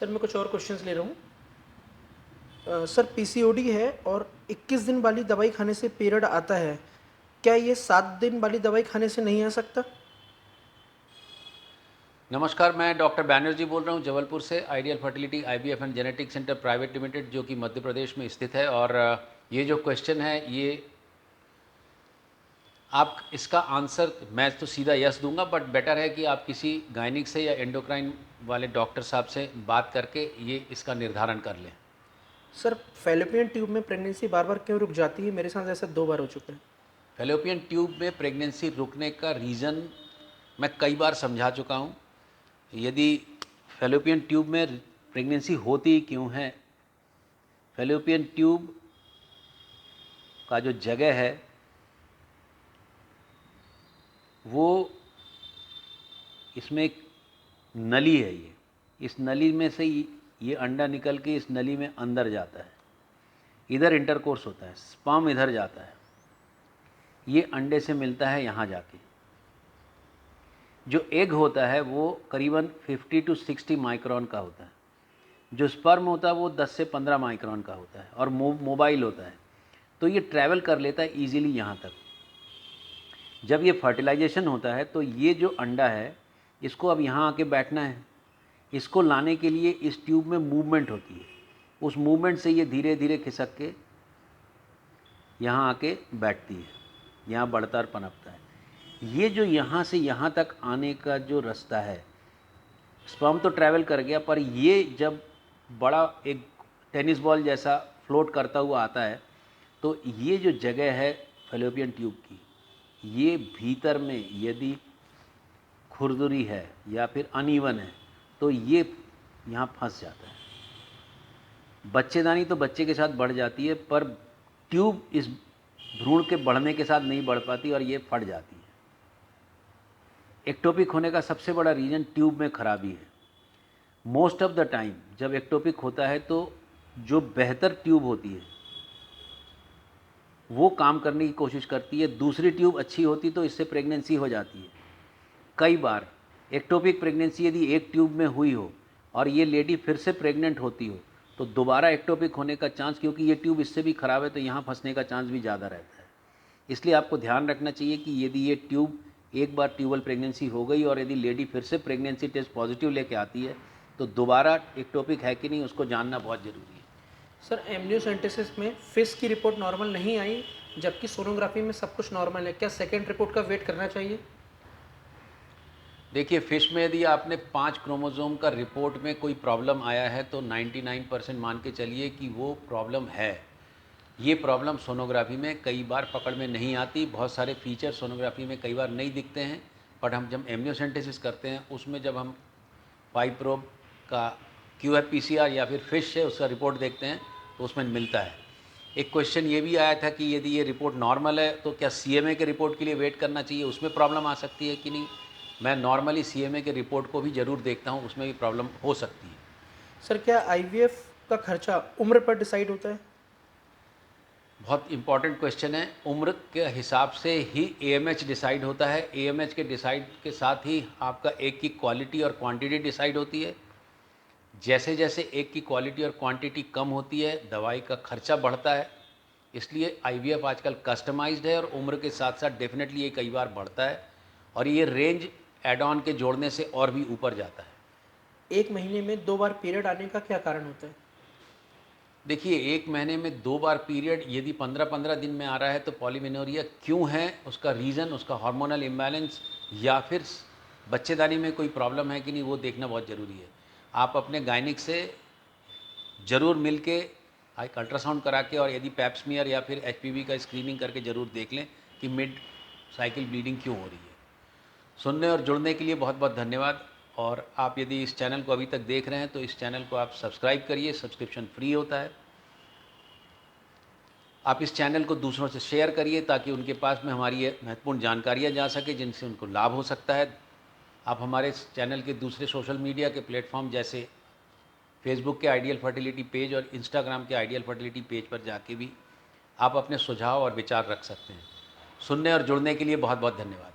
Sir मैं कुछ और क्वेश्चंस ले रहा हूँ। सर पीसीओडी है और 21 दिन वाली दवाई खाने से पीरियड आता है, क्या ये 7 दिन वाली दवाई खाने से नहीं आ सकता? नमस्कार, मैं डॉक्टर बैनर्जी बोल रहा हूँ जबलपुर से। Ideal fertility IVF and genetic centre private limited, जो कि मध्य प्रदेश में स्थित है। और ये जो क्वेश्चन है, ये आप इसका आंसर मैं तो सीधा यस दूंगा, बट बेटर है कि आप किसी गायनिक से या एंडोक्राइन वाले डॉक्टर साहब से बात करके ये इसका निर्धारण कर लें। सर फैलोपियन ट्यूब में प्रेगनेंसी बार बार क्यों रुक जाती है? मेरे साथ ऐसा 2 बार हो चुका है। फैलोपियन ट्यूब में प्रेगनेंसी रुकने का रीज़न मैं कई बार समझा चुका हूँ। यदि फैलोपियन ट्यूब में प्रेगनेंसी होती क्यों है, फैलोपियन ट्यूब का जो जगह है वो, इसमें एक नली है। इस नली में से ये अंडा निकल के इस नली में अंदर जाता है, इधर इंटरकोर्स होता है, स्पर्म इधर जाता है, ये अंडे से मिलता है यहाँ जाके। जो एग होता है वो करीबन 50 to 60 माइक्रोन का होता है। जो स्पर्म होता है वो 10 से 15 माइक्रोन का होता है और मोबाइल होता है, तो ये ट्रैवल कर लेता है ईजिली यहाँ तक। जब ये फर्टिलाइजेशन होता है तो ये जो अंडा है इसको अब यहाँ आके बैठना है। इसको लाने के लिए इस ट्यूब में मूवमेंट होती है, उस मूवमेंट से ये धीरे धीरे खिसक के यहाँ आके बैठती है, यहाँ बढ़ता और पनपता है। ये जो यहाँ से यहाँ तक आने का जो रास्ता है, स्पर्म तो ट्रैवल कर गया, पर ये जब बड़ा एक टेनिस बॉल जैसा फ्लोट करता हुआ आता है, तो ये जो जगह है फैलोपियन ट्यूब की, ये भीतर में यदि खुरदुरी है या फिर अनइवन है तो ये यहाँ फंस जाता है। बच्चेदानी तो बच्चे के साथ बढ़ जाती है, पर ट्यूब इस भ्रूण के बढ़ने के साथ नहीं बढ़ पाती और ये फट जाती है। एक्टोपिक होने का सबसे बड़ा रीज़न ट्यूब में खराबी है। मोस्ट ऑफ द टाइम जब एक्टोपिक होता है तो जो बेहतर ट्यूब होती है वो काम करने की कोशिश करती है, दूसरी ट्यूब अच्छी होती तो इससे प्रेगनेंसी हो जाती है। कई बार एक्टोपिक प्रेगनेंसी यदि एक ट्यूब में हुई हो और ये लेडी फिर से प्रेग्नेंट होती हो तो दोबारा एक्टोपिक होने का चांस, क्योंकि ये ट्यूब इससे भी ख़राब है तो यहाँ फंसने का चांस भी ज़्यादा रहता है। इसलिए आपको ध्यान रखना चाहिए कि यदि ये ट्यूब एक बार ट्यूबल प्रेगनेंसी हो गई और यदि लेडी फिर से प्रेगनेंसी टेस्ट पॉजिटिव लेके आती है तो दोबारा एक्टोपिक है कि नहीं उसको जानना बहुत ज़रूरी है। सर एम्नियोसेंटेसिस में फिश की रिपोर्ट नॉर्मल नहीं आई, जबकि सोनोग्राफी में सब कुछ नॉर्मल है, क्या सेकेंड रिपोर्ट का वेट करना चाहिए? देखिए, फिश में यदि आपने 5 क्रोमोसोम का रिपोर्ट में कोई प्रॉब्लम आया है तो 99% मान के चलिए कि वो प्रॉब्लम है। ये प्रॉब्लम सोनोग्राफी में कई बार पकड़ में नहीं आती, बहुत सारे फीचर सोनोग्राफी में कई बार नहीं दिखते हैं, बट हम जब एम्नियोसेंटेसिस करते हैं उसमें जब हम पाइप्रोब का QF-PCR या फिर फिश है उसका रिपोर्ट देखते हैं तो उसमें मिलता है। एक क्वेश्चन ये भी आया था कि यदि ये रिपोर्ट नॉर्मल है तो क्या CMA के रिपोर्ट के लिए वेट करना चाहिए, उसमें प्रॉब्लम आ सकती है कि नहीं। मैं नॉर्मली CMA के रिपोर्ट को भी ज़रूर देखता हूँ, उसमें भी प्रॉब्लम हो सकती है। सर क्या आईवीएफ का खर्चा उम्र पर डिसाइड होता है? बहुत इंपॉर्टेंट क्वेश्चन है। उम्र के हिसाब से ही AMH डिसाइड होता है। AMH के डिसाइड के साथ ही आपका एग की क्वालिटी और क्वांटिटी डिसाइड होती है। जैसे जैसे एग की क्वालिटी और क्वांटिटी कम होती है दवाई का खर्चा बढ़ता है। इसलिए IVF आजकल कस्टमाइज्ड है और उम्र के साथ साथ डेफिनेटली ये कई बार बढ़ता है और ये रेंज एड ऑन के जोड़ने से और भी ऊपर जाता है। 1 महीने में 2 बार पीरियड आने का क्या कारण होता है? देखिए, 1 महीने में 2 बार पीरियड यदि 15-15 दिन में आ रहा है तो पॉलीमेनोरिया क्यों है, उसका रीज़न उसका हार्मोनल इम्बैलेंस या फिर बच्चेदानी में कोई प्रॉब्लम है कि नहीं वो देखना बहुत ज़रूरी है। आप अपने गायनिक से ज़रूर मिल के एक अल्ट्रासाउंड करा के और यदि पैप स्मीयर या फिर HPV का स्क्रीनिंग करके ज़रूर देख लें कि मिड साइकिल ब्लीडिंग क्यों हो रही है। सुनने और जुड़ने के लिए बहुत बहुत धन्यवाद। और आप यदि इस चैनल को अभी तक देख रहे हैं तो इस चैनल को आप सब्सक्राइब करिए, सब्सक्रिप्शन फ्री होता है। आप इस चैनल को दूसरों से शेयर करिए ताकि उनके पास में हमारी ये महत्वपूर्ण जानकारियाँ जा सके जिनसे उनको लाभ हो सकता है। आप हमारे इस चैनल के दूसरे सोशल मीडिया के प्लेटफॉर्म जैसे फेसबुक के आइडियल फर्टिलिटी पेज और इंस्टाग्राम के आइडियल फर्टिलिटी पेज पर जाके भी आप अपने सुझाव और विचार रख सकते हैं। सुनने और जुड़ने के लिए बहुत बहुत धन्यवाद।